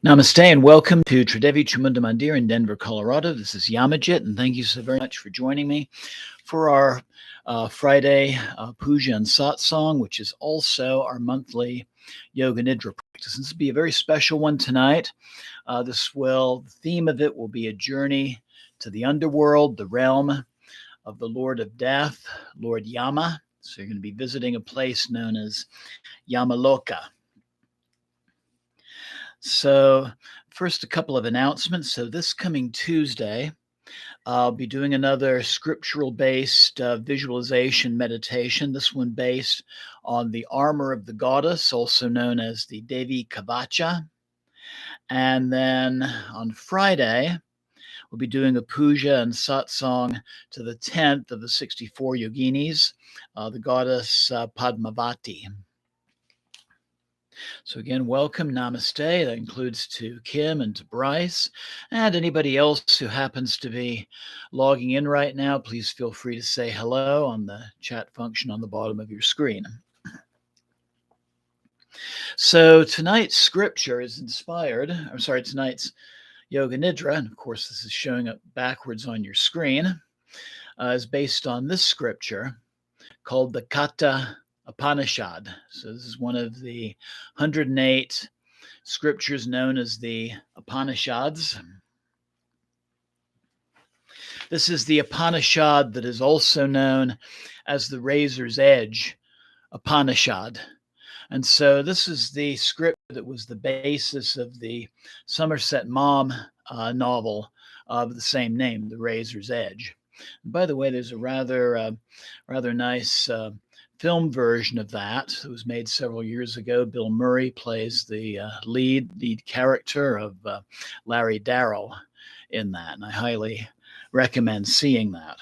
Namaste and welcome to Tridevi Chamunda Mandir in Denver, Colorado. This is Yamajit, and thank you so very much for joining me for our Friday Puja and Satsang, which is also our monthly Yoga Nidra practice. This will be a very special one tonight. The theme of it will be a journey to the Underworld, the realm of the Lord of Death, Lord Yama. So you're going to be visiting a place known as Yamaloka. So, first, a couple of announcements. So, this coming Tuesday, I'll be doing another scriptural based visualization meditation, this one based on the armor of the goddess, also known as the Devi Kavacha. And then on Friday, we'll be doing a puja and satsang to the 10th of the 64 yoginis, the goddess Padmavati. So again, welcome, namaste. That includes to Kim and to Bryce and anybody else who happens to be logging in right now. Please feel free to say hello on the chat function on the bottom of your screen. So tonight's scripture is tonight's Yoga Nidra, and of course this is showing up backwards on your screen, is based on this scripture called the Katha Upanishad. So this is one of the 108 scriptures known as the Upanishads. This is the Upanishad that is also known as the Razor's Edge Upanishad. And so this is the script that was the basis of the Somerset Maugham novel of the same name, The Razor's Edge. And by the way, there's a rather nice film version of that. It was made several years ago. Bill Murray plays the lead character of Larry Darrow in that, and I highly recommend seeing that.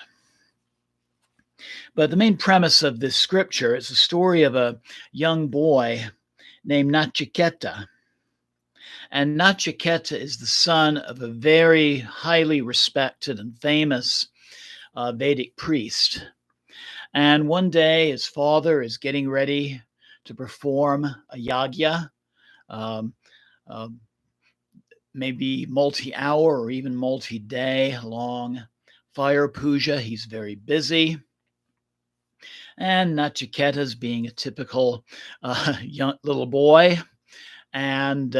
But the main premise of this scripture is the story of a young boy named Nachiketa. And Nachiketa is the son of a very highly respected and famous Vedic priest. And one day his father is getting ready to perform a yagya, maybe multi-hour or even multi-day long fire puja. He's very busy. And Nachiketa's being a typical young little boy. And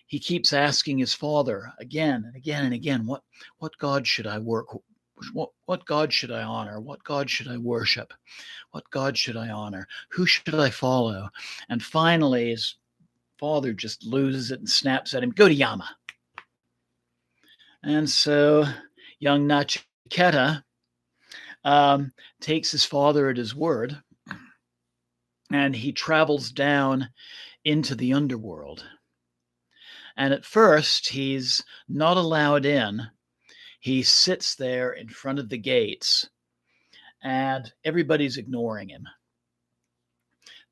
he keeps asking his father again and again and again, what God should I work? What God should I honor? What God should I worship? What God should I honor? Who should I follow? And finally, his father just loses it and snaps at him, go to Yama. And so young Nachiketa takes his father at his word, and he travels down into the underworld. And at first, he's not allowed in. He sits there in front of the gates, and everybody's ignoring him.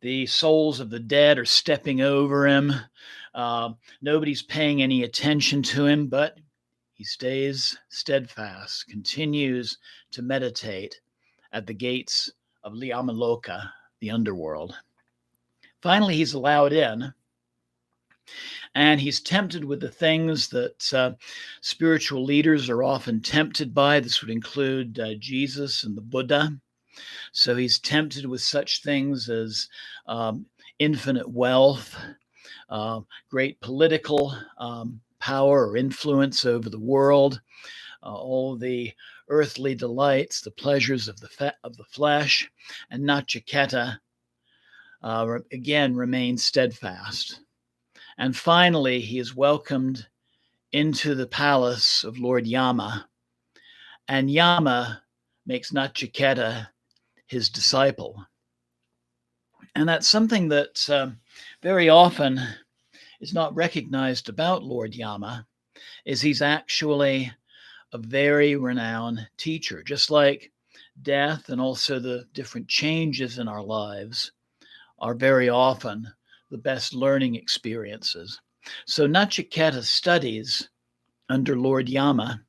The souls of the dead are stepping over him. Nobody's paying any attention to him, but he stays steadfast, continues to meditate at the gates of Yamaloka, the underworld. Finally, he's allowed in. And he's tempted with the things that spiritual leaders are often tempted by. This would include Jesus and the Buddha. So he's tempted with such things as infinite wealth, great political power or influence over the world, all the earthly delights, the pleasures of the flesh. And Nachiketa, again, remains steadfast. And finally, he is welcomed into the palace of Lord Yama, and Yama makes Nachiketa his disciple. And that's something that very often is not recognized about Lord Yama, is he's actually a very renowned teacher, just like death and also the different changes in our lives are very often the best learning experiences. So Nachiketa studies under Lord Yama,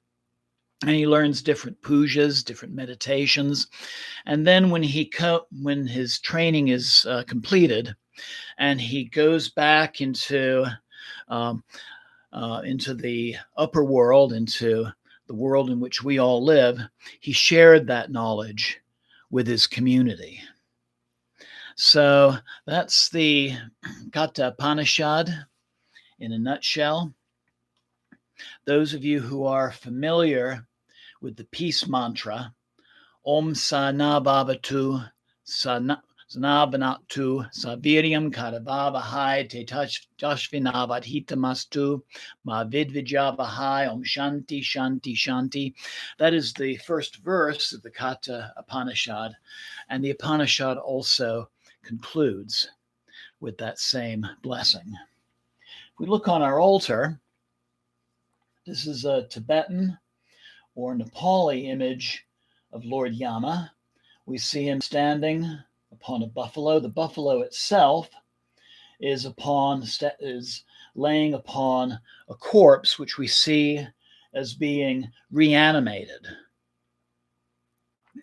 and he learns different pujas, different meditations. And then when his training is completed, and he goes back into um, into the upper world, into the world in which we all live, he shared that knowledge with his community. So that's the Katha Upanishad in a nutshell. Those of you who are familiar with the peace mantra, Om Sana Bhavatu Sana Bhanatu Saviryam Karavavahai Te Tashvinavadhitamastu Ma Vidvijavahai Om Shanti Shanti Shanti. That is the first verse of the Katha Upanishad, and the Upanishad also concludes with that same blessing. If we look on our altar, this is a Tibetan or Nepali image of Lord Yama. We see him standing upon a buffalo. The buffalo itself is laying upon a corpse, which we see as being reanimated.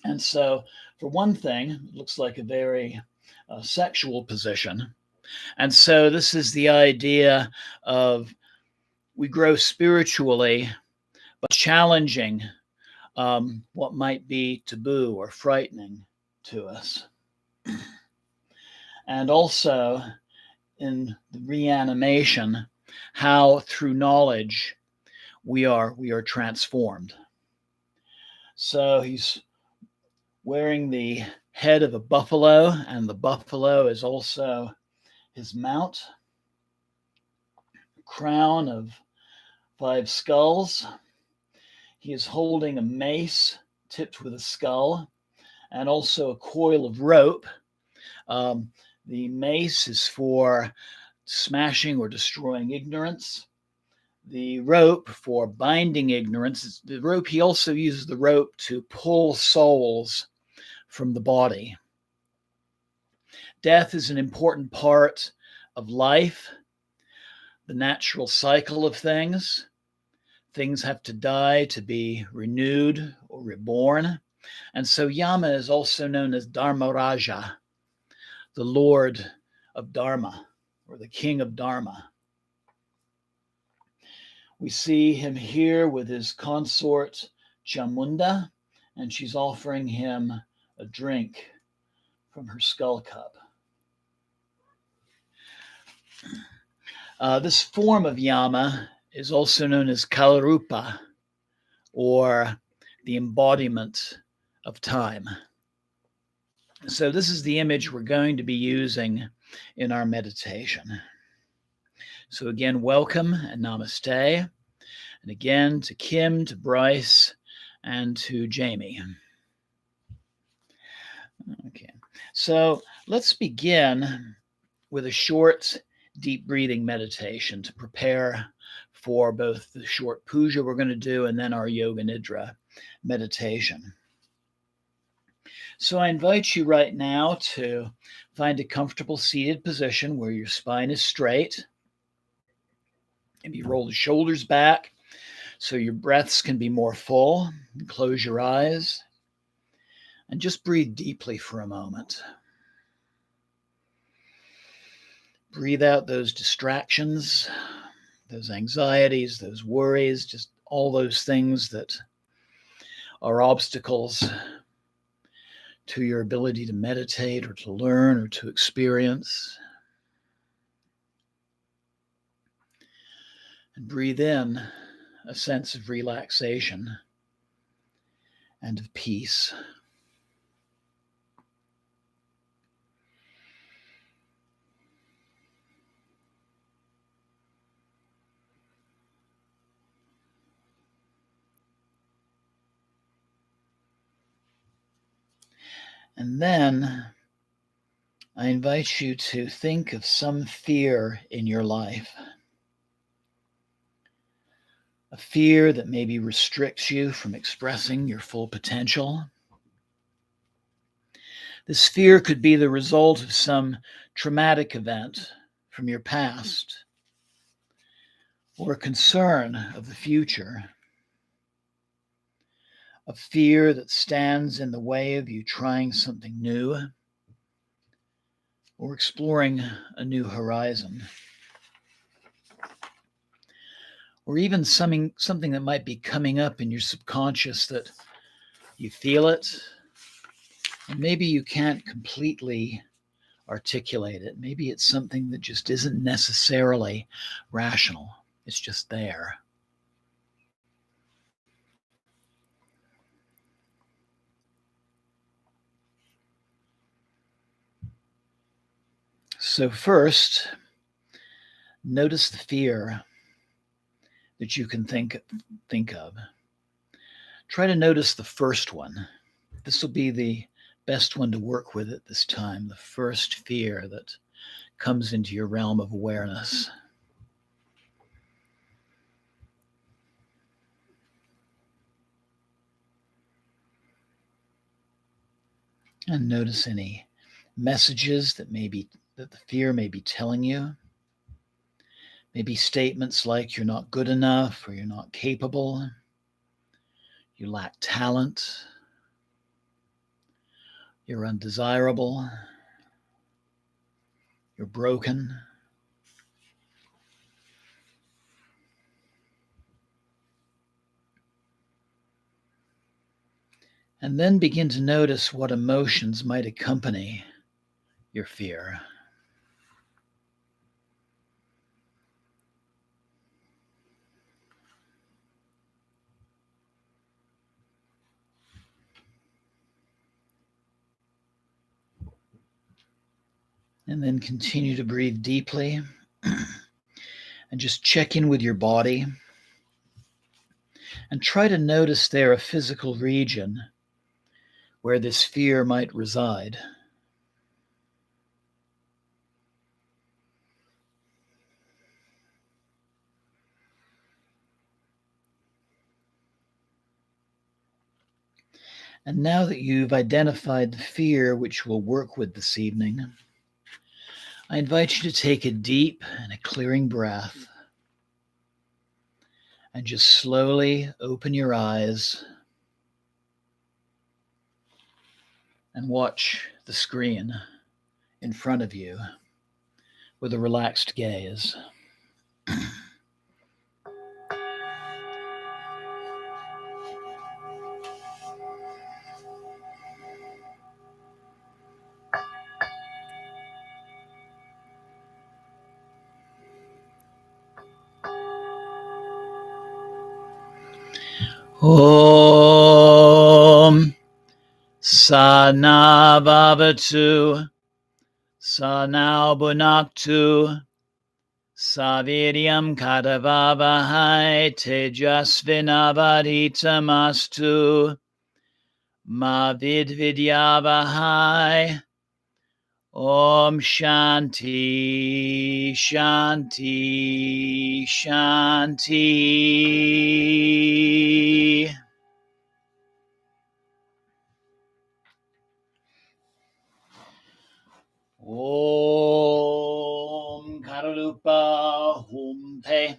And so, for one thing, it looks like a very sexual position. And so this is the idea of we grow spiritually by challenging what might be taboo or frightening to us. And also in the reanimation, how through knowledge we are transformed. So he's wearing the head of a buffalo, and the buffalo is also his mount, a crown of 5 skulls. He is holding a mace tipped with a skull, and also a coil of rope. The mace is for smashing or destroying ignorance. The rope for binding ignorance. The rope, he also uses the rope to pull souls from the body. Death is an important part of life, the natural cycle of things. Things have to die to be renewed or reborn. And so Yama is also known as Dharmaraja, the Lord of Dharma, or the King of Dharma. We see him here with his consort Chamunda, and she's offering him a drink from her skull cup. This form of Yama is also known as Kalarupa, or the embodiment of time. So this is the image we're going to be using in our meditation. So again, welcome and namaste. And again, to Kim, to Bryce, and to Jamie. Okay, so let's begin with a short, deep breathing meditation to prepare for both the short puja we're going to do and then our Yoga Nidra meditation. So I invite you right now to find a comfortable seated position where your spine is straight. Maybe roll the shoulders back so your breaths can be more full. Close your eyes and just breathe deeply for a moment. Breathe out those distractions, those anxieties, those worries, just all those things that are obstacles to your ability to meditate or to learn or to experience. And breathe in a sense of relaxation and of peace. And then I invite you to think of some fear in your life. A fear that maybe restricts you from expressing your full potential. This fear could be the result of some traumatic event from your past, or a concern of the future. A fear that stands in the way of you trying something new or exploring a new horizon. or even something that might be coming up in your subconscious that you feel it, and maybe you can't completely articulate it. Maybe it's something that just isn't necessarily rational. It's just there. So first, notice the fear that you can think of. Try to notice the first one. This will be the best one to work with at this time, the first fear that comes into your realm of awareness. And notice any messages that the fear may be telling you. Maybe statements like you're not good enough, or you're not capable, you lack talent, you're undesirable, you're broken. And then begin to notice what emotions might accompany your fear. And then continue to breathe deeply and just check in with your body and try to notice there a physical region where this fear might reside. And now that you've identified the fear which we'll work with this evening, I invite you to take a deep and a clearing breath and just slowly open your eyes and watch the screen in front of you with a relaxed gaze. Om Sana Bhavatu Sanau Bhunaktu Saviryam Kadavavahai Tejasvinavaditamastu Ma Vidvidyavahai. Om Shanti Shanti Shanti. Om Karalupa Humpe.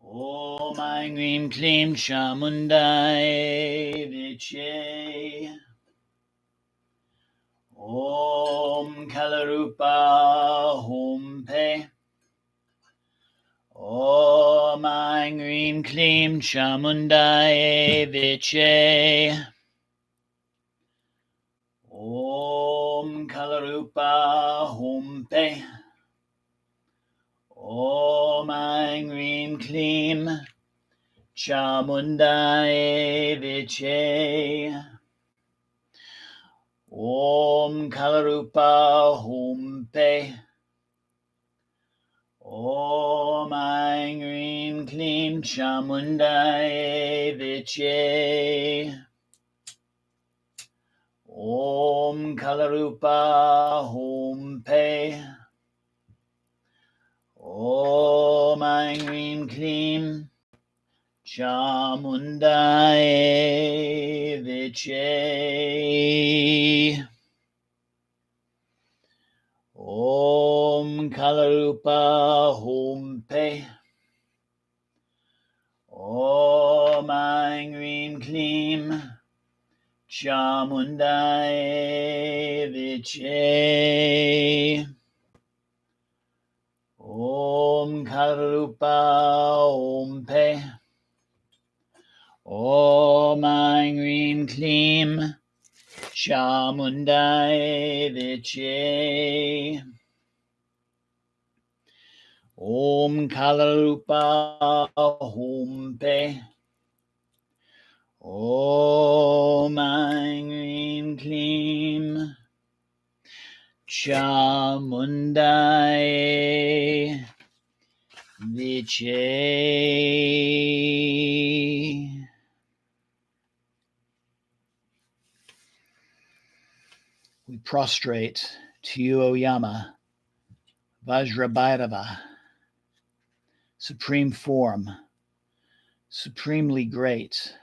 Om Aing Rim Klim Chamundai Viche. Om Kalarupa Humpe. Om Aing Rim Klim Chamundai Viche. Om Kalarupa Humpe. Om Aing Rim Klim Chamundai Viche. Om Kalarupa Humpe. Om Aing Rim Klim Chamundai Viche. Om Kalarupa Humpe. Om Aing Rim Klim Chamundai Viche. Om Kalarupa Humpe. Om Aing Rim Klim Chamundai Viche. Om Kalarupa Om Pe. Om Aing Klim Chamundai Viche. Om Kalarupa Om Pe. Om Aing Klim Chamundai Viche. We prostrate to you, O Yama, Vajrabhairava, supreme form, supremely great,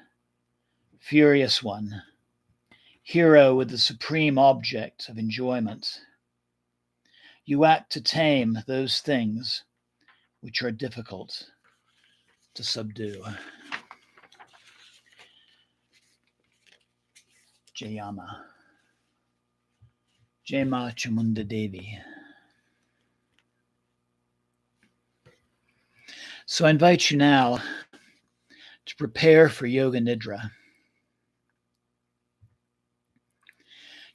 furious one, hero with the supreme object of enjoyment. You act to tame those things which are difficult to subdue. Jayama. Jema Chamunda Devi. So I invite you now to prepare for Yoga Nidra.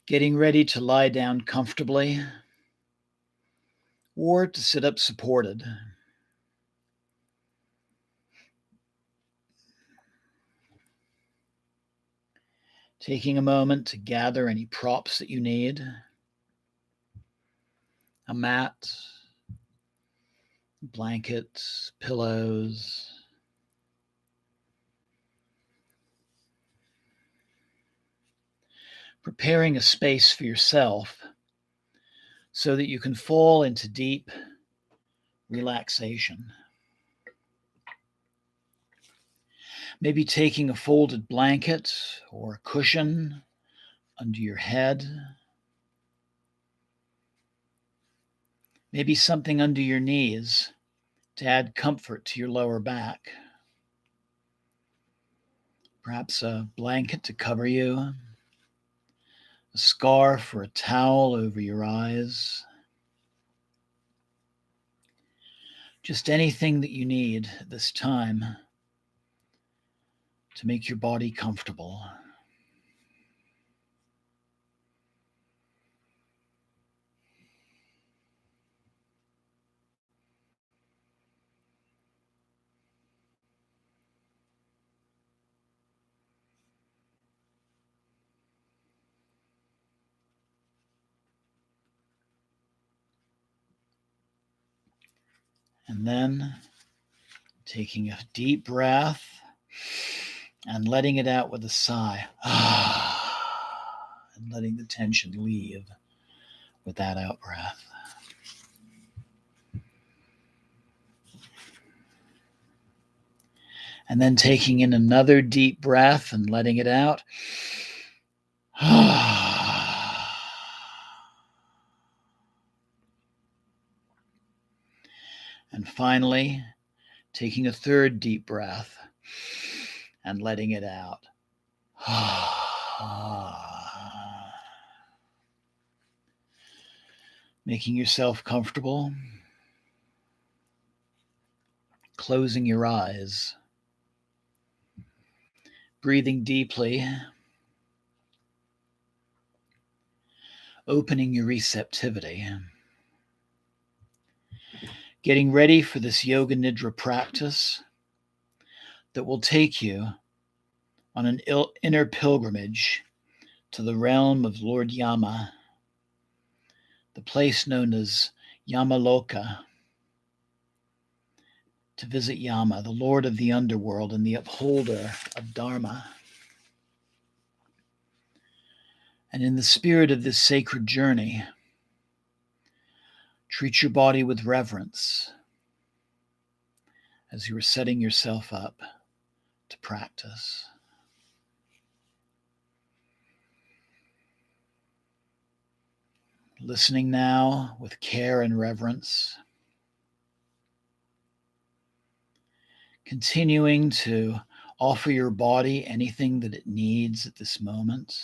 Getting ready to lie down comfortably or to sit up supported. Taking a moment to gather any props that you need. A mat, blankets, pillows. Preparing a space for yourself so that you can fall into deep relaxation. Maybe taking a folded blanket or a cushion under your head. Maybe something under your knees to add comfort to your lower back. Perhaps a blanket to cover you, a scarf or a towel over your eyes. Just anything that you need at this time to make your body comfortable. And then taking a deep breath and letting it out with a sigh. And letting the tension leave with that out breath. And then taking in another deep breath and letting it out. And finally, taking a third deep breath and letting it out. Making yourself comfortable. Closing your eyes. Breathing deeply. Opening your receptivity. Getting ready for this Yoga Nidra practice that will take you on an inner pilgrimage to the realm of Lord Yama, the place known as Yamaloka, to visit Yama, the Lord of the Underworld and the upholder of Dharma. And in the spirit of this sacred journey, treat your body with reverence as you are setting yourself up to practice. Listening now with care and reverence. Continuing to offer your body anything that it needs at this moment.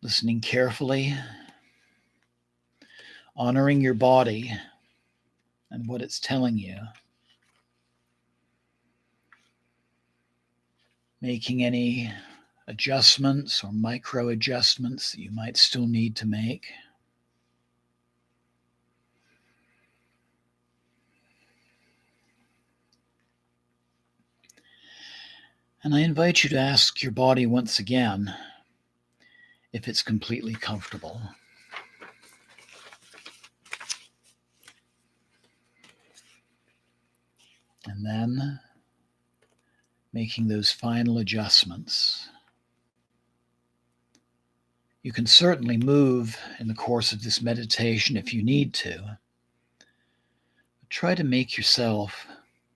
Listening carefully, honoring your body and what it's telling you, making any adjustments or micro adjustments that you might still need to make. And I invite you to ask your body once again if it's completely comfortable. And then making those final adjustments. You can certainly move in the course of this meditation if you need to. But try to make yourself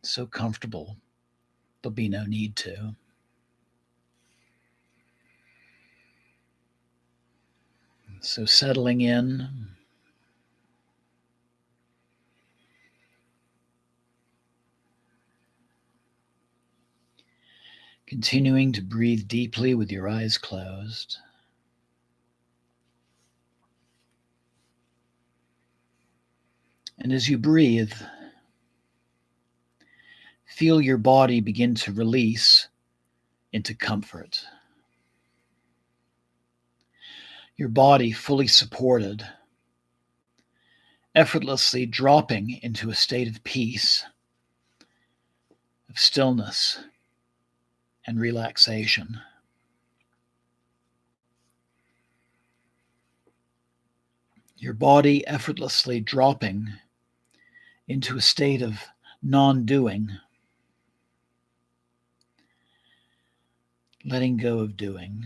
so comfortable there'll be no need to. So settling in, continuing to breathe deeply with your eyes closed. And as you breathe, feel your body begin to release into comfort. Your body fully supported, effortlessly dropping into a state of peace, of stillness and relaxation. Your body effortlessly dropping into a state of non-doing, letting go of doing,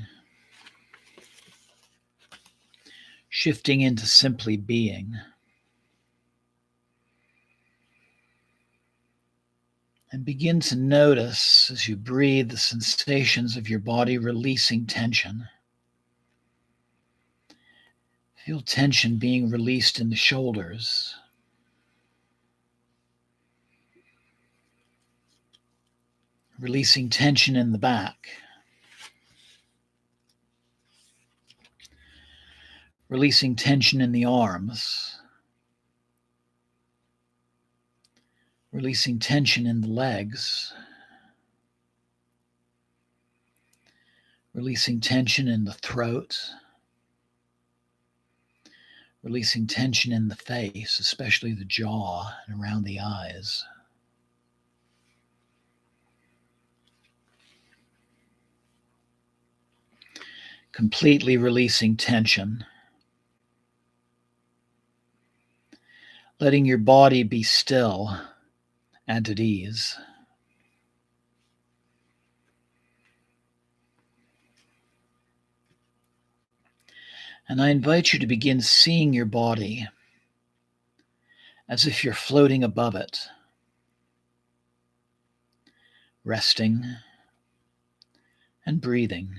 shifting into simply being. And begin to notice as you breathe the sensations of your body releasing tension. Feel tension being released in the shoulders. Releasing tension in the back. Releasing tension in the arms. Releasing tension in the legs. Releasing tension in the throat. Releasing tension in the face, especially the jaw and around the eyes. Completely releasing tension. Letting your body be still and at ease. And I invite you to begin seeing your body as if you're floating above it, resting and breathing,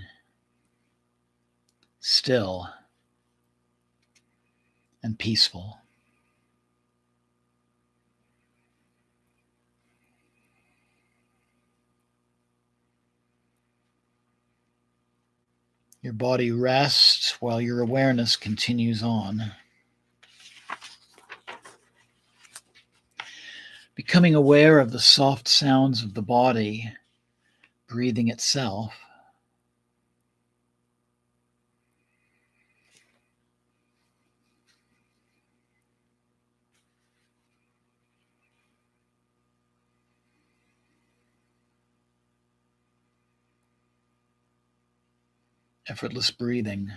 still and peaceful. Your body rests while your awareness continues on. Becoming aware of the soft sounds of the body, breathing itself. Effortless breathing.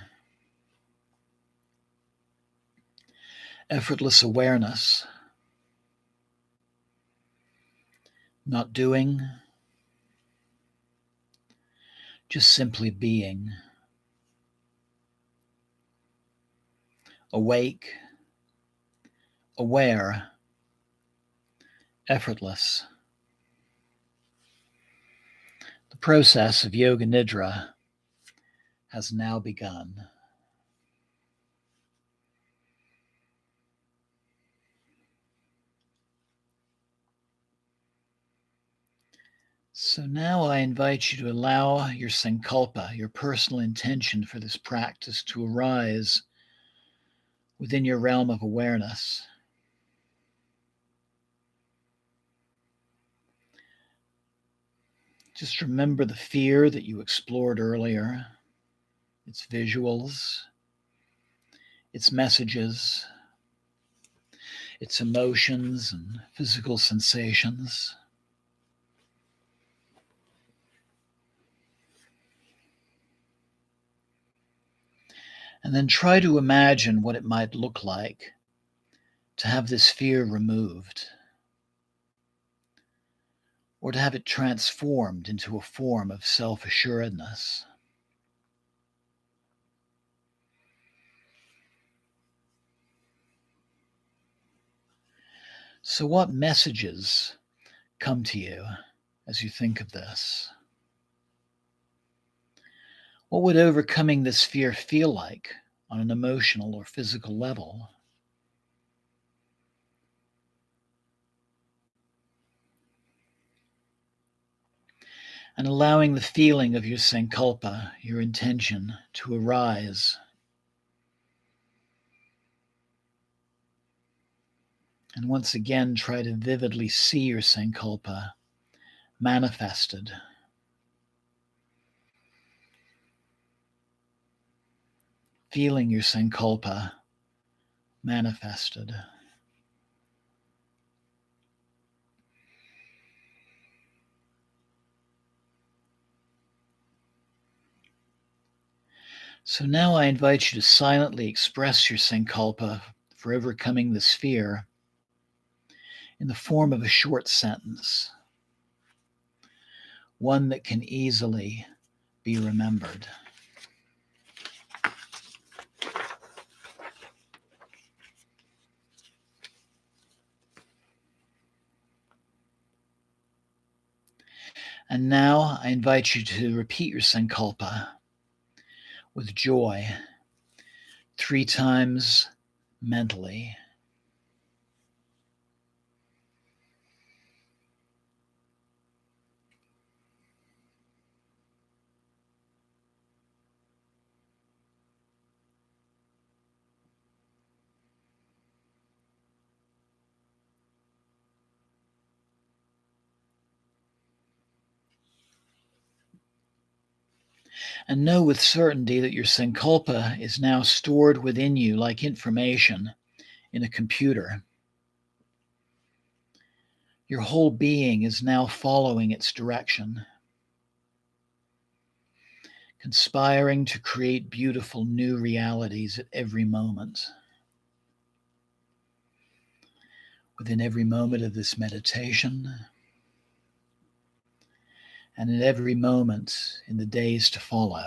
Effortless awareness. Not doing, just simply being. Awake, aware, effortless. The process of Yoga Nidra has now begun. So now I invite you to allow your sankalpa, your personal intention for this practice, to arise within your realm of awareness. Just remember the fear that you explored earlier, its visuals, its messages, its emotions and physical sensations. And then try to imagine what it might look like to have this fear removed, or to have it transformed into a form of self-assuredness. So what messages come to you as you think of this? What would overcoming this fear feel like on an emotional or physical level? And allowing the feeling of your sankalpa, your intention, to arise. And once again, try to vividly see your sankalpa manifested. Feeling your sankalpa manifested. So now I invite you to silently express your sankalpa for overcoming this fear in the form of a short sentence, one that can easily be remembered. And now I invite you to repeat your sankalpa with joy 3 times mentally. And know with certainty that your sankalpa is now stored within you like information in a computer. Your whole being is now following its direction, conspiring to create beautiful new realities at every moment. Within every moment of this meditation, and in every moment in the days to follow.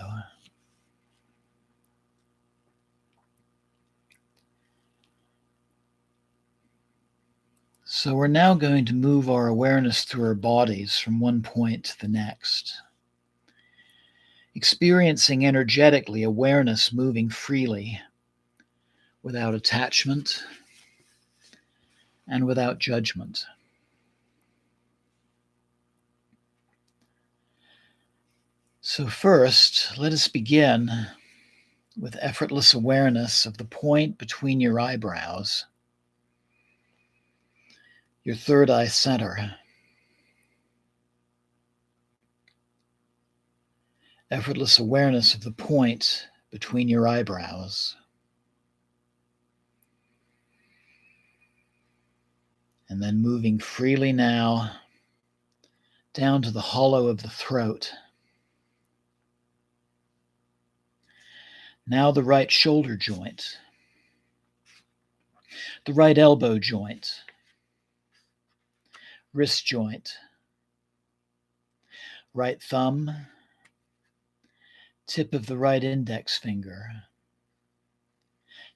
So we're now going to move our awareness through our bodies from one point to the next, experiencing energetically awareness moving freely, without attachment and without judgment. So first, let us begin with effortless awareness of the point between your eyebrows, your third eye center. Effortless awareness of the point between your eyebrows. And then moving freely now down to the hollow of the throat. Now the right shoulder joint, the right elbow joint, wrist joint, right thumb, tip of the right index finger,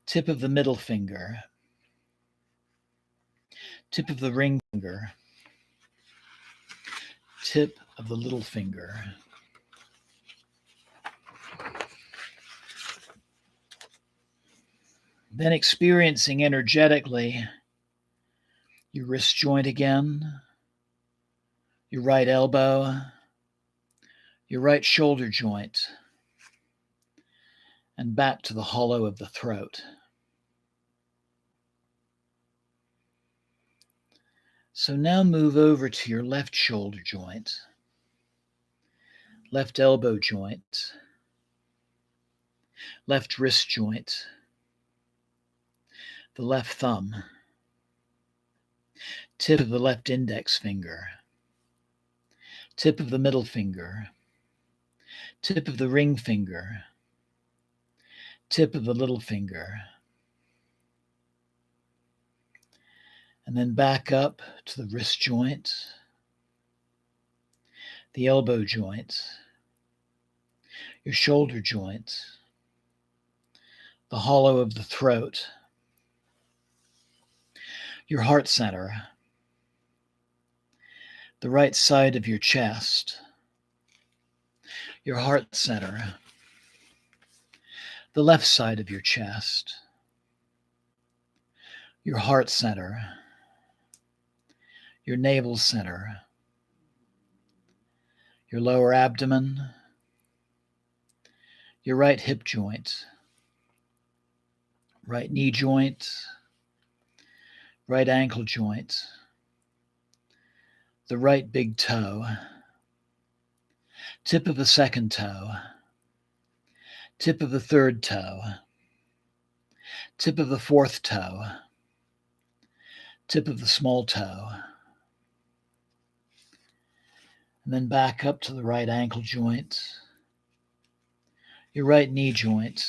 tip of the middle finger, tip of the ring finger, tip of the little finger. Then experiencing energetically your wrist joint again, your right elbow, your right shoulder joint, and back to the hollow of the throat. So now move over to your left shoulder joint, left elbow joint, left wrist joint, the left thumb, tip of the left index finger, tip of the middle finger, tip of the ring finger, tip of the little finger, and then back up to the wrist joint, the elbow joint, your shoulder joint, the hollow of the throat, your heart center, the right side of your chest, your heart center, the left side of your chest, your heart center, your navel center, your lower abdomen, your right hip joint, right knee joint, right ankle joint, the right big toe, tip of the second toe, tip of the third toe, tip of the fourth toe, tip of the small toe, and then back up to the right ankle joint, your right knee joint,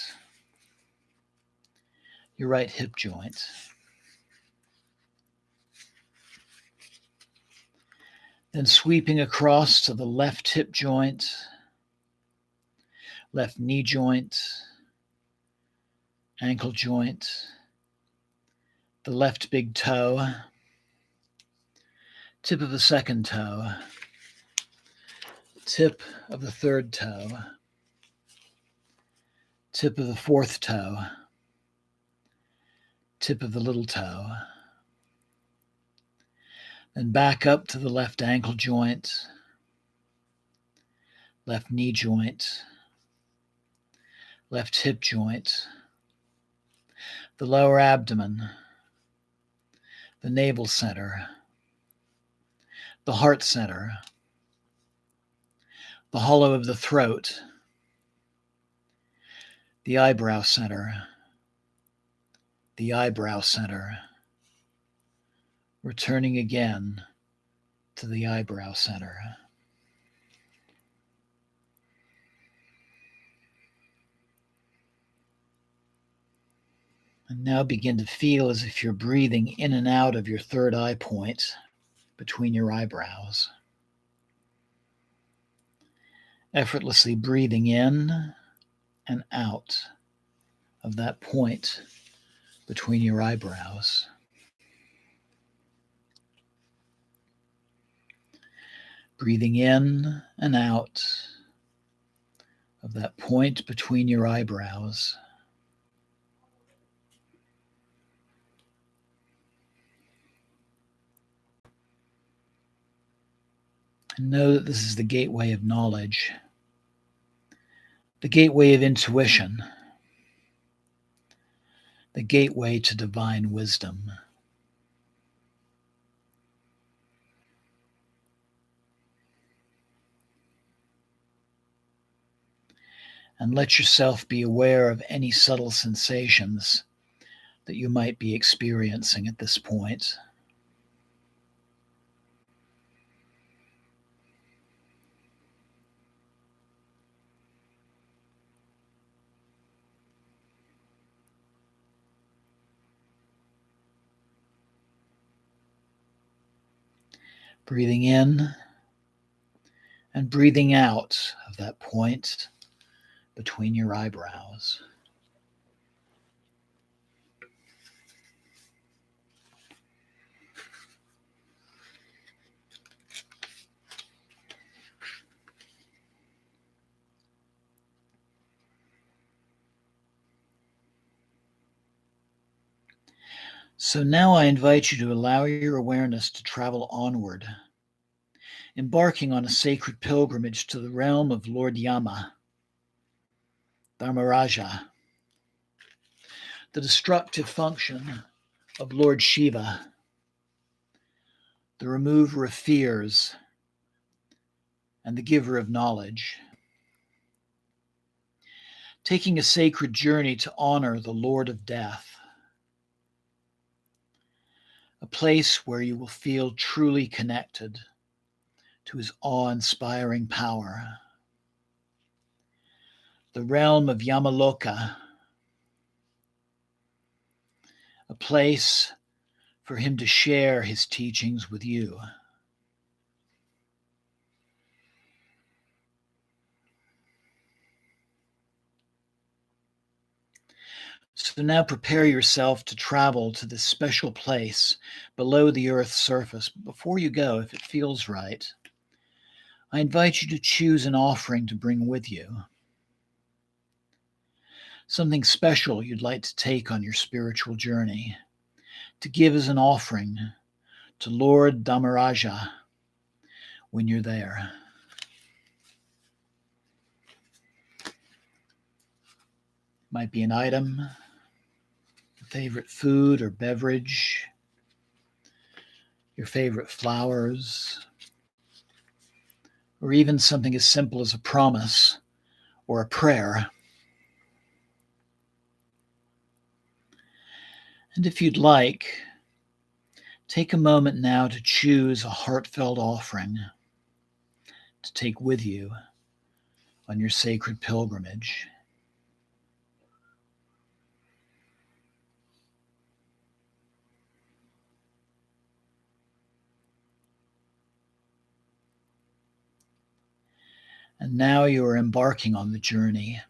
your right hip joint. Then sweeping across to the left hip joint, left knee joint, ankle joint, the left big toe, tip of the second toe, tip of the third toe, tip of the fourth toe, tip of the little toe. Then back up to the left ankle joint, left knee joint, left hip joint, the lower abdomen, the navel center, the heart center, the hollow of the throat, the eyebrow center, the eyebrow center, returning again to the eyebrow center. And now begin to feel as if you're breathing in and out of your third eye point between your eyebrows. Effortlessly breathing in and out of that point between your eyebrows. Breathing in and out of that point between your eyebrows. And know that this is the gateway of knowledge, the gateway of intuition, the gateway to divine wisdom. And let yourself be aware of any subtle sensations that you might be experiencing at this point. Breathing in and breathing out of that point between your eyebrows. So now I invite you to allow your awareness to travel onward, embarking on a sacred pilgrimage to the realm of Lord Yama, Dharmaraja, the destructive function of Lord Shiva, the remover of fears, and the giver of knowledge. Taking a sacred journey to honor the Lord of Death, a place where you will feel truly connected to his awe-inspiring power. The realm of Yamaloka, a place for him to share his teachings with you. So now prepare yourself to travel to this special place below the Earth's surface. Before you go, if it feels right, I invite you to choose an offering to bring with you. Something special you'd like to take on your spiritual journey, to give as an offering to Lord Dhamaraja when you're there. Might be an item, favorite food or beverage, your favorite flowers, or even something as simple as a promise or a prayer. And if you'd like, take a moment now to choose a heartfelt offering to take with you on your sacred pilgrimage. And now you are embarking on the journey,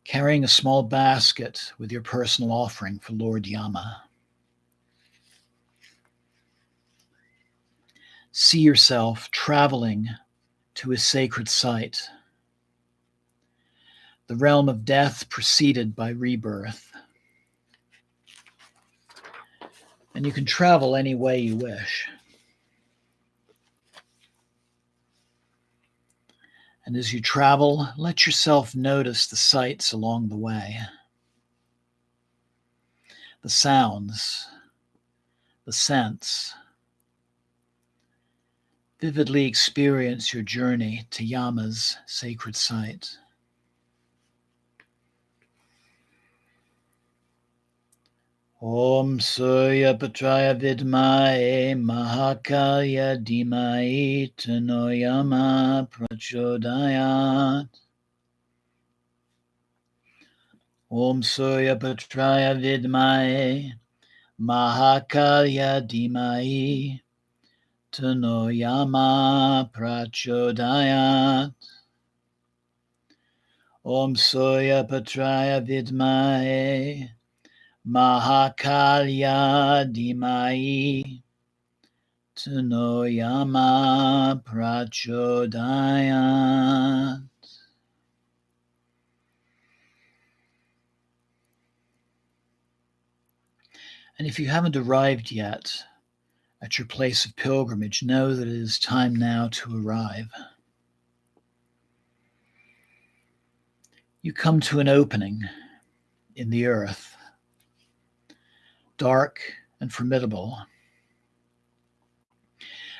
carrying a small basket with your personal offering for Lord Yama. See yourself traveling to his sacred site, the realm of death preceded by rebirth. And you can travel any way you wish. And as you travel, let yourself notice the sights along the way, the sounds, the scents. Vividly experience your journey to Yama's sacred site. Om Surya Putraya Vidmaye Mahakalya Dhimai Tanno Yama Prachodayat. Om Surya Putraya Vidmaye Mahakalya Dhimai Tanno Yama Prachodayat. Om Surya Putraya Vidmaye Mahakalya Dhimai Tanno Yama Prachodayat. And if you haven't arrived yet at your place of pilgrimage, know that it is time now to arrive. You come to an opening in the earth, dark and formidable.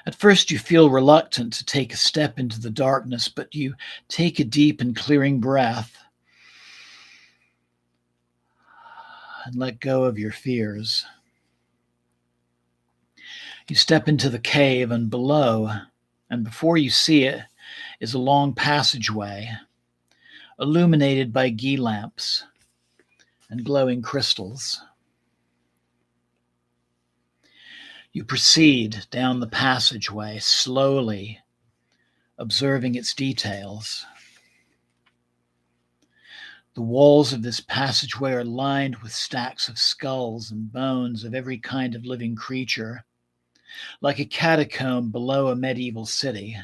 At first you feel reluctant to take a step into the darkness, but you take a deep and clearing breath and let go of your fears. You step into the cave, and below, and before you see it, is a long passageway, illuminated by ghee lamps and glowing crystals. You proceed down the passageway, slowly observing its details. The walls of this passageway are lined with stacks of skulls and bones of every kind of living creature, like a catacomb below a medieval city.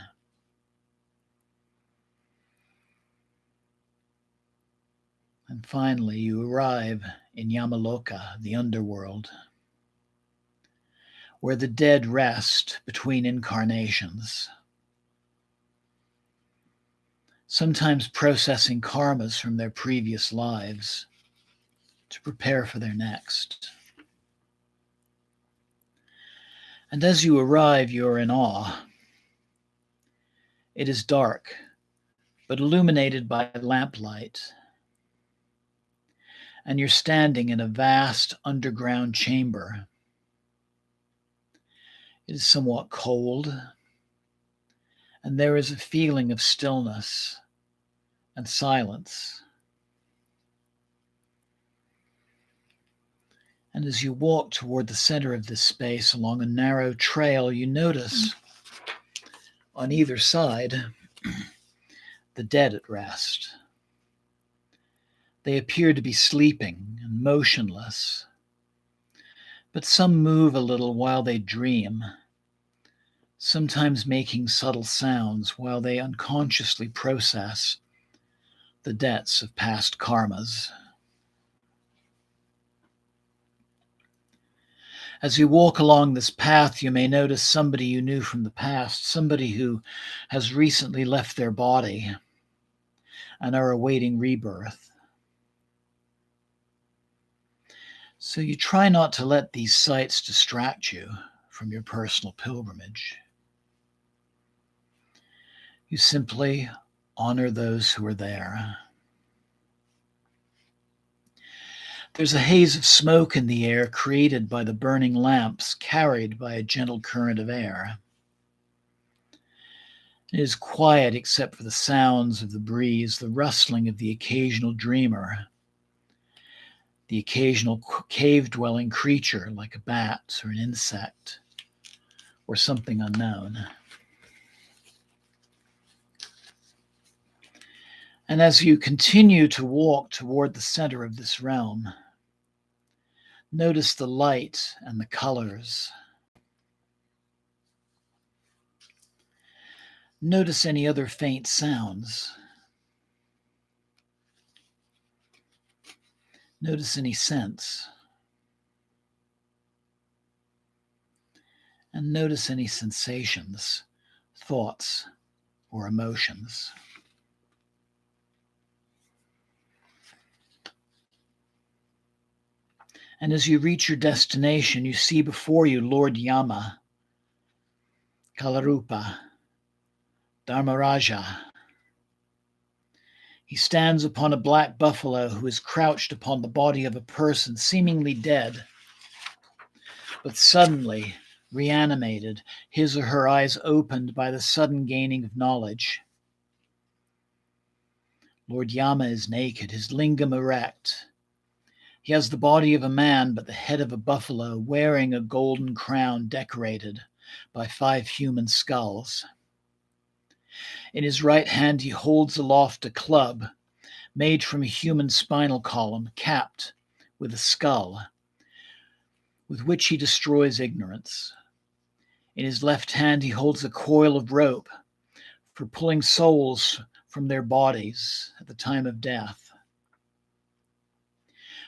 And finally, you arrive in Yamaloka, the Underworld, where the dead rest between incarnations, sometimes processing karmas from their previous lives to prepare for their next. And as you arrive, you're in awe. It is dark, but illuminated by lamplight, and you're standing in a vast underground chamber. It is somewhat cold, and there is a feeling of stillness and silence. And as you walk toward the center of this space along a narrow trail, you notice on either side the dead at rest. They appear to be sleeping and motionless, but some move a little while they dream, sometimes making subtle sounds while they unconsciously process the debts of past karmas. As you walk along this path, you may notice somebody you knew from the past, somebody who has recently left their body and are awaiting rebirth. So you try not to let these sights distract you from your personal pilgrimage. You simply honor those who are there. There's a haze of smoke in the air created by the burning lamps carried by a gentle current of air. It is quiet except for the sounds of the breeze, the rustling of the occasional dreamer, the occasional cave-dwelling creature like a bat or an insect or something unknown. And as you continue to walk toward the center of this realm, notice the light and the colors. Notice any other faint sounds. Notice any scents. And notice any sensations, thoughts, or emotions. And as you reach your destination, you see before you Lord Yama, Kalarupa, Dharmaraja. He stands upon a black buffalo who is crouched upon the body of a person seemingly dead, but suddenly reanimated, his or her eyes opened by the sudden gaining of knowledge. Lord Yama is naked, his lingam erect. He has the body of a man, but the head of a buffalo, wearing a golden crown decorated by 5 human skulls. In his right hand, he holds aloft a club made from a human spinal column, capped with a skull, with which he destroys ignorance. In his left hand, he holds a coil of rope for pulling souls from their bodies at the time of death.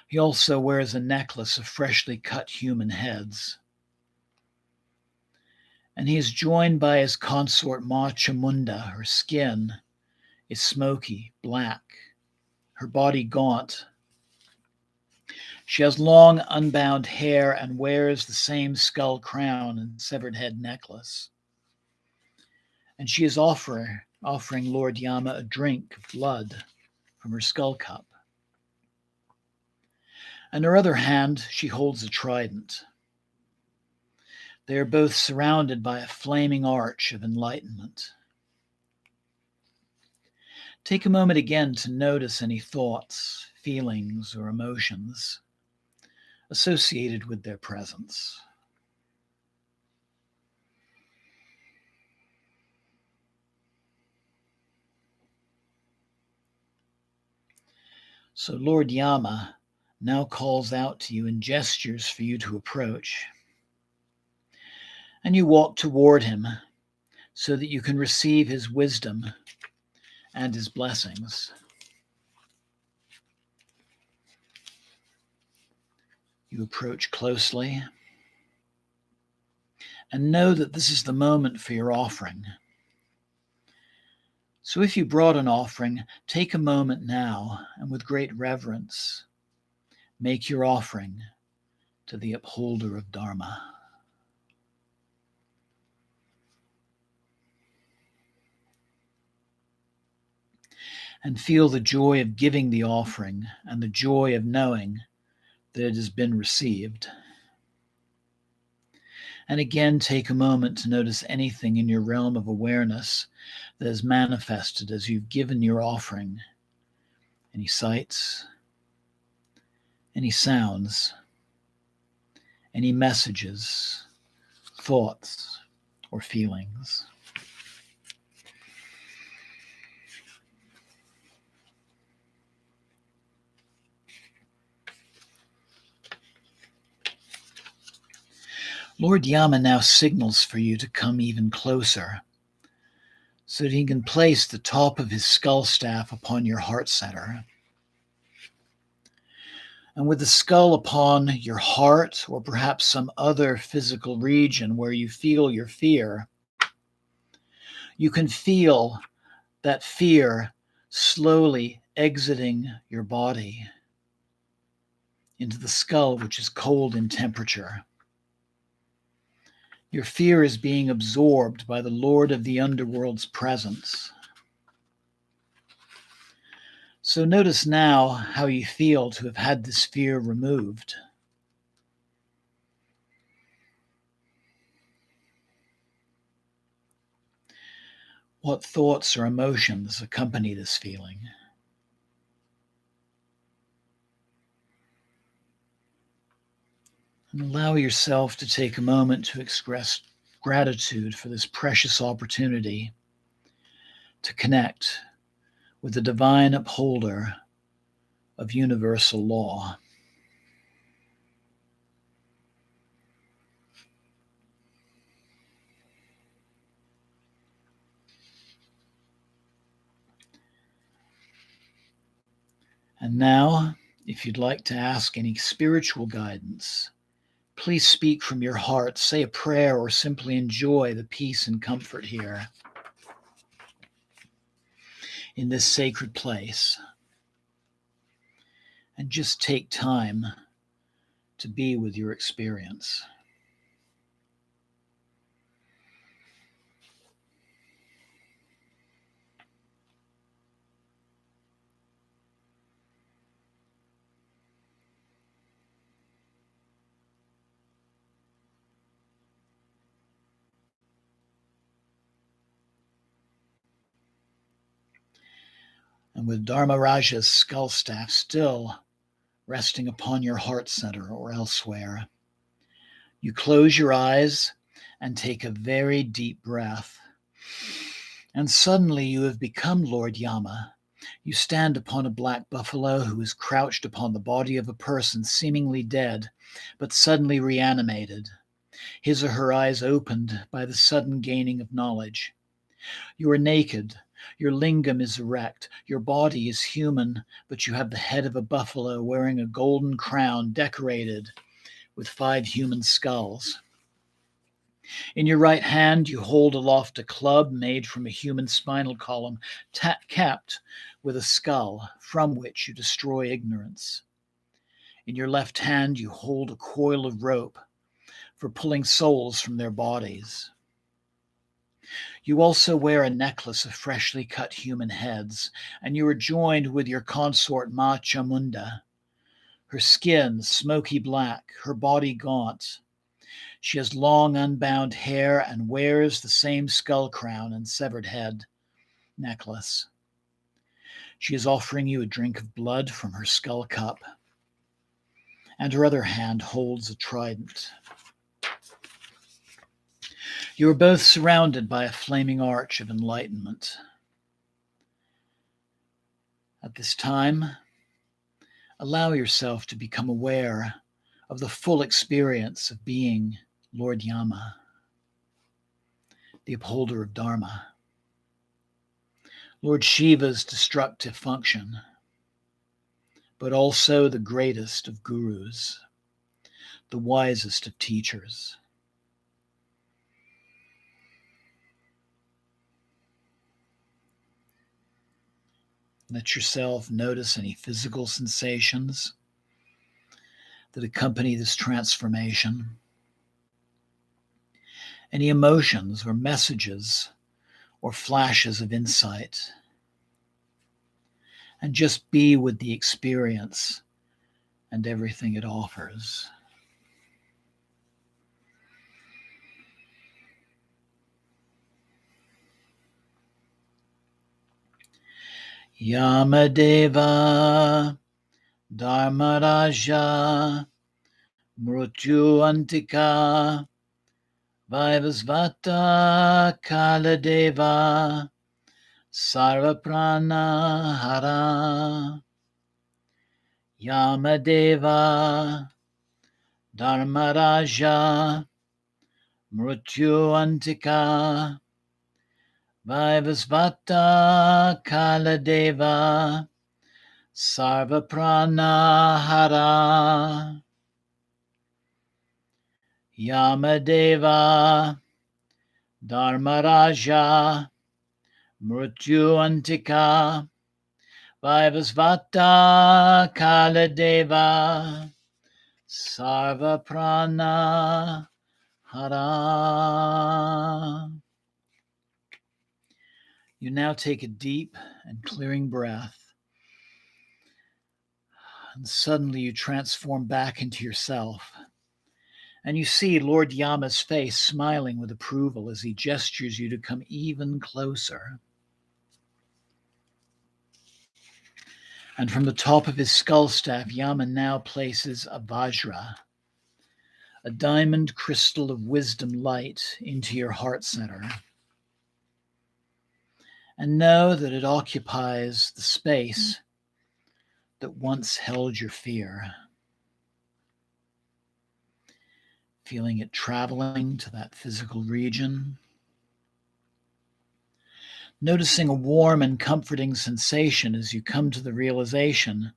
He also wears a necklace of freshly cut human heads. And he is joined by his consort Ma Chamunda. Her skin is smoky, black, her body gaunt. She has long, unbound hair and wears the same skull crown and severed head necklace. And she is offering Lord Yama a drink of blood from her skull cup. In her other hand, she holds a trident. They are both surrounded by a flaming arch of enlightenment. Take a moment again to notice any thoughts, feelings, or emotions associated with their presence. So Lord Yama now calls out to you and gestures for you to approach. And you walk toward him so that you can receive his wisdom and his blessings. You approach closely and know that this is the moment for your offering. So if you brought an offering, take a moment now and with great reverence, make your offering to the upholder of Dharma. and feel the joy of giving the offering and the joy of knowing that it has been received. And again, take a moment to notice anything in your realm of awareness that is manifested as you've given your offering. Any sights, any sounds, any messages, thoughts, or feelings. Lord Yama now signals for you to come even closer so that he can place the top of his skull staff upon your heart center. And with the skull upon your heart, or perhaps some other physical region where you feel your fear, you can feel that fear slowly exiting your body into the skull, which is cold in temperature. Your fear is being absorbed by the Lord of the Underworld's presence. So notice now how you feel to have had this fear removed. What thoughts or emotions accompany this feeling? And allow yourself to take a moment to express gratitude for this precious opportunity to connect with the divine upholder of universal law. And now, if you'd like to ask any spiritual guidance, please speak from your heart, say a prayer, or simply enjoy the peace and comfort here in this sacred place. And just take time to be with your experience. And with Dharmaraja's skull staff still resting upon your heart center or elsewhere, you close your eyes and take a very deep breath. And suddenly you have become Lord Yama. You stand upon a black buffalo who is crouched upon the body of a person seemingly dead, but suddenly reanimated, his or her eyes opened by the sudden gaining of knowledge. You are naked. Your lingam is erect. Your body is human, but you have the head of a buffalo wearing a golden crown decorated with 5 human skulls. In your right hand, you hold aloft a club made from a human spinal column, capped with a skull, from which you destroy ignorance. In your left hand, you hold a coil of rope for pulling souls from their bodies. You also wear a necklace of freshly cut human heads, and you are joined with your consort Ma Chamunda. Her skin smoky black, her body gaunt. She has long unbound hair and wears the same skull crown and severed head necklace. She is offering you a drink of blood from her skull cup, and her other hand holds a trident. You are both surrounded by a flaming arch of enlightenment. At this time, allow yourself to become aware of the full experience of being Lord Yama, the upholder of Dharma, Lord Shiva's destructive function, but also the greatest of gurus, the wisest of teachers. Let yourself notice any physical sensations that accompany this transformation, any emotions or messages or flashes of insight. and just be with the experience and everything it offers. Yama Deva Dharmaraja Mrutyu Antika Vaivasvata Kaladeva Sarvaprana Hara Yamadeva Dharmaraja Mrutyu Antika Vaivasvata Kaladeva Sarvaprana Hara Yamadeva Dharmaraja Mrutyu Antika Vaivasvata Kaladeva Sarvaprana Hara. You now take a deep and clearing breath, and suddenly you transform back into yourself. And you see Lord Yama's face smiling with approval as he gestures you to come even closer. And from the top of his skull staff, Yama now places a vajra, a diamond crystal of wisdom light, into your heart center. And know that it occupies the space that once held your fear. Feeling it traveling to that physical region. Noticing a warm and comforting sensation as you come to the realization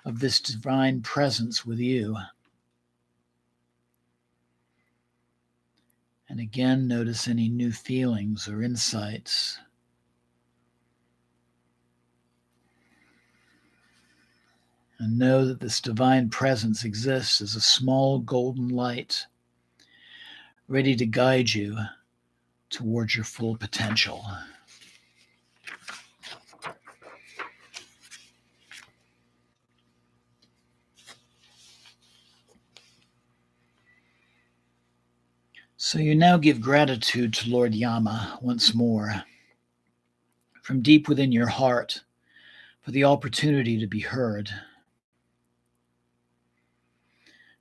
of this divine presence with you. And again, notice any new feelings or insights. And know that this divine presence exists as a small golden light, ready to guide you towards your full potential. So you now give gratitude to Lord Yama once more, from deep within your heart, for the opportunity to be heard,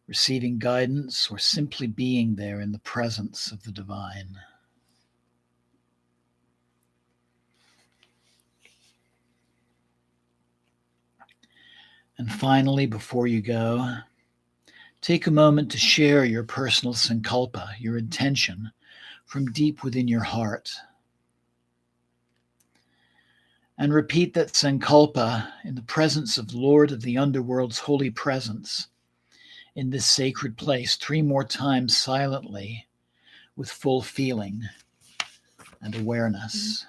receiving guidance, or simply being there in the presence of the divine. And finally, before you go, take a moment to share your personal sankalpa, your intention, from deep within your heart. And repeat that sankalpa in the presence of Lord of the Underworld's holy presence in this sacred place 3 more times silently with full feeling and awareness.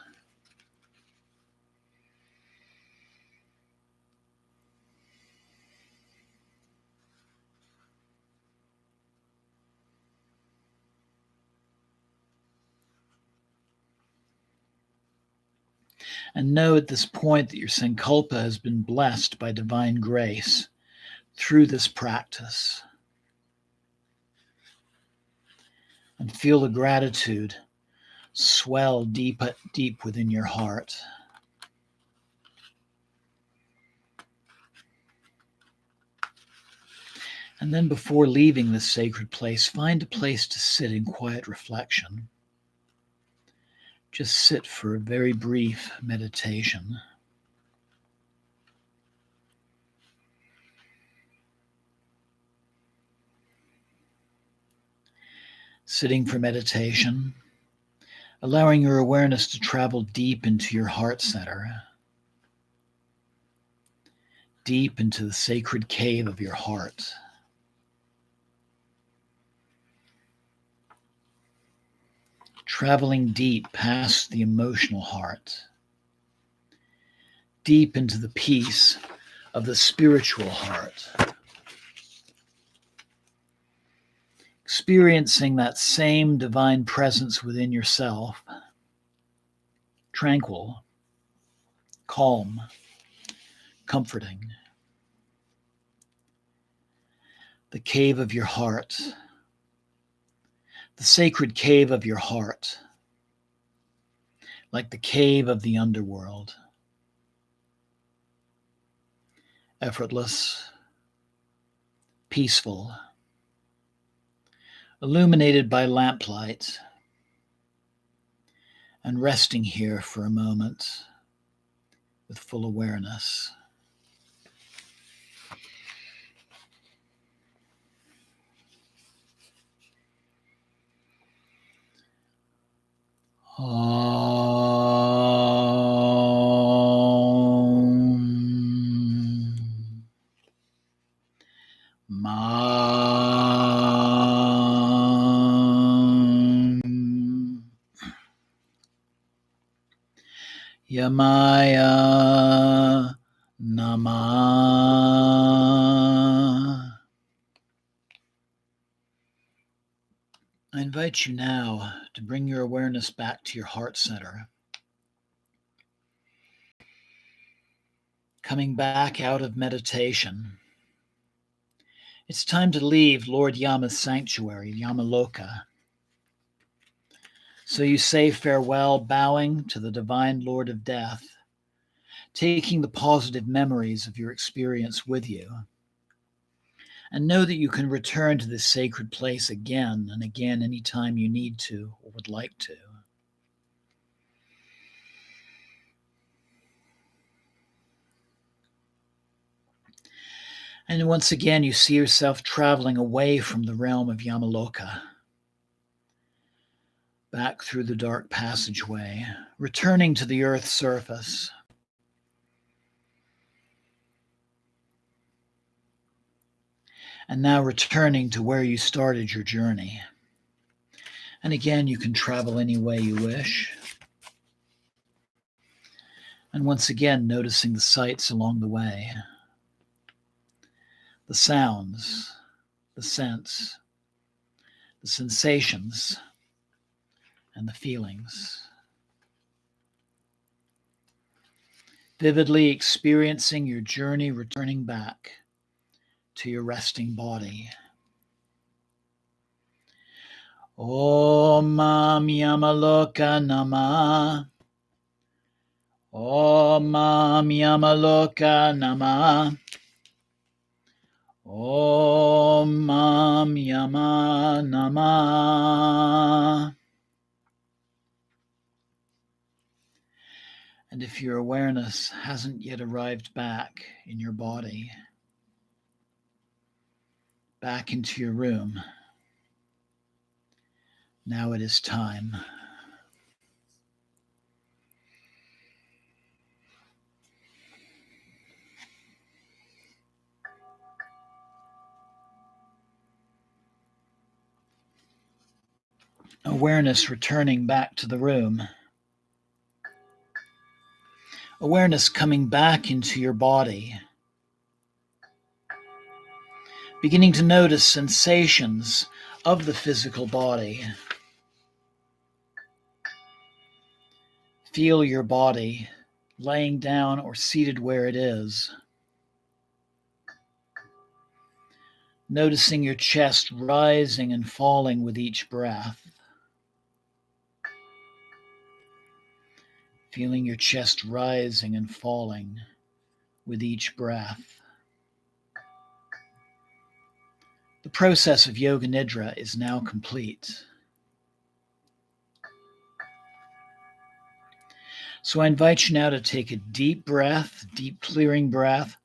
And know at this point that your sankalpa has been blessed by divine grace through this practice. And feel the gratitude swell deep within your heart. And then before leaving this sacred place, find a place to sit in quiet reflection. Just sit for a very brief meditation. Sitting for meditation, allowing your awareness to travel deep into your heart center, deep into the sacred cave of your heart. Traveling deep past the emotional heart, deep into the peace of the spiritual heart. Experiencing that same divine presence within yourself, tranquil, calm, comforting. The cave of your heart, the sacred cave of your heart, like the cave of the underworld. Effortless, peaceful, illuminated by lamplight, and resting here for a moment with full awareness. Yamaya Nama. I invite you now to bring your awareness back to your heart center. Coming back out of meditation. It's time to leave Lord Yama's sanctuary, Yamaloka. So you say farewell, bowing to the divine Lord of Death, taking the positive memories of your experience with you. And know that you can return to this sacred place again and again anytime you need to or would like to. And once again, you see yourself traveling away from the realm of Yamaloka, back through the dark passageway, returning to the earth's surface. And now returning to where you started your journey. And again, you can travel any way you wish. And once again, noticing the sights along the way, the sounds, the scents, the sensations, and the feelings. Vividly experiencing your journey returning back to your resting body. Om Yamaloka Nama. Om Yamaloka Nama. Om Yama Nama. And if your awareness hasn't yet arrived back in your body, back into your room, now it is time. Awareness returning back to the room. Awareness coming back into your body. Beginning to notice sensations of the physical body. Feel your body laying down or seated where it is. Noticing your chest rising and falling with each breath. Feeling your chest rising and falling with each breath. The process of Yoga Nidra is now complete. So I invite you now to take a deep breath, deep clearing breath.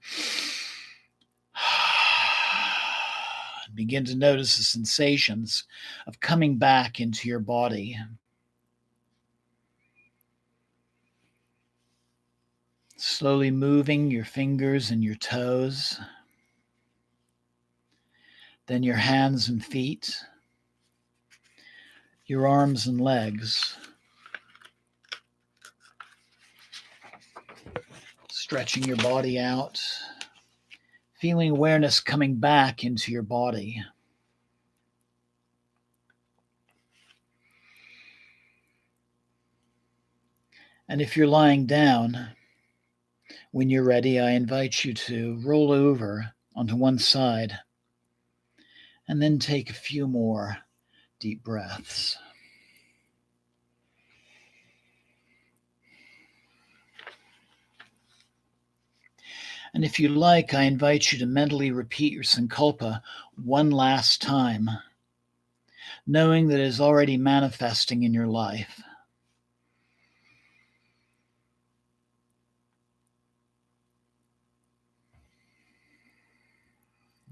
Begin to notice the sensations of coming back into your body. Slowly moving your fingers and your toes, then your hands and feet, your arms and legs, stretching your body out, feeling awareness coming back into your body. And if you're lying down, When you're ready, I invite you to roll over onto one side and then take a few more deep breaths. And if you like, I invite you to mentally repeat your sankalpa one last time, knowing that it is already manifesting in your life.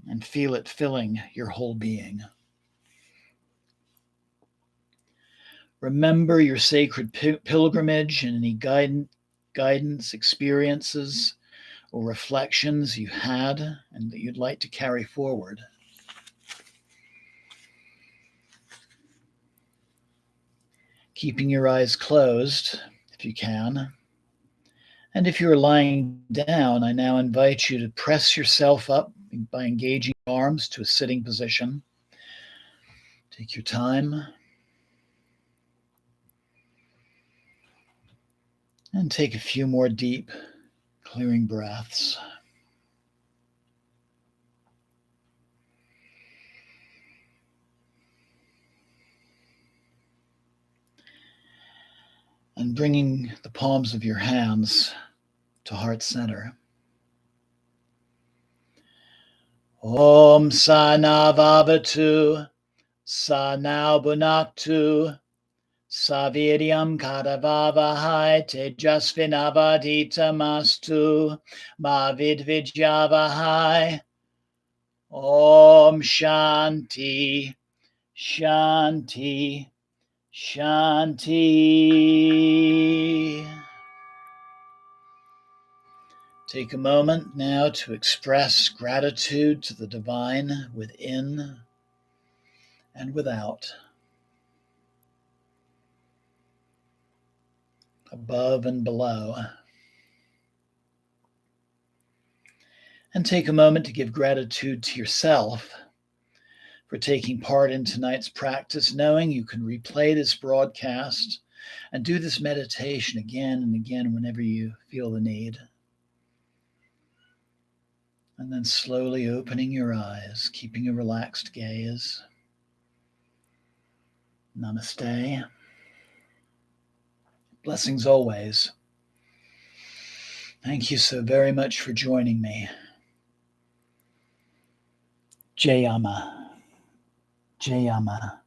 And feel it filling your whole being. Remember your sacred pilgrimage and any guidance, experiences, or reflections you had and that you'd like to carry forward. Keeping your eyes closed, if you can. And if you're lying down, I now invite you to press yourself up by engaging your arms to a sitting position. Take your time. And take a few more deep, clearing breaths. And bringing the palms of your hands to heart center. Om Sana Vavatu, Sana Bunaktu, Saviryam Kadavavahai Tejasvinavaditamastu Mavidvijavahai. Om Shanti, Shanti, Shanti. Take a moment now to express gratitude to the divine within and without, above and below. And take a moment to give gratitude to yourself for taking part in tonight's practice, knowing you can replay this broadcast and do this meditation again and again whenever you feel the need. And then slowly opening your eyes, keeping a relaxed gaze. Namaste. Blessings always. Thank you so very much for joining me. Yama, Yama,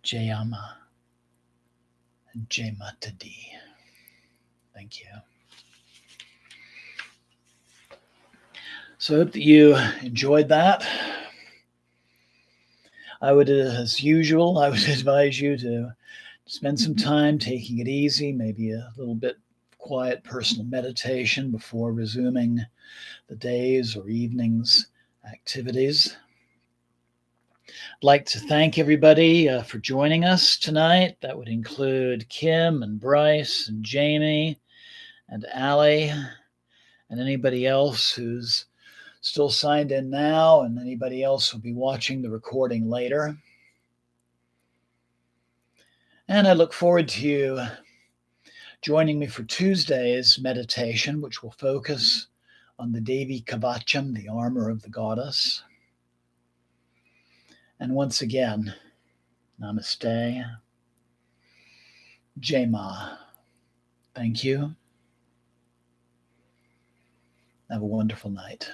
Yama, and Jai Mata Di. Thank you. So I hope that you enjoyed that. As usual, I would advise you to spend some time taking it easy, maybe a little bit of quiet personal meditation before resuming the day's or evening's activities. I'd like to thank everybody for joining us tonight. That would include Kim and Bryce and Jamie and Allie and anybody else who's still signed in now and anybody else who'll be watching the recording later. And I look forward to you joining me for Tuesday's meditation, which will focus on the Devi Kavacham, the armor of the goddess. And once again, Namaste, Jai Ma. Thank you. Have a wonderful night.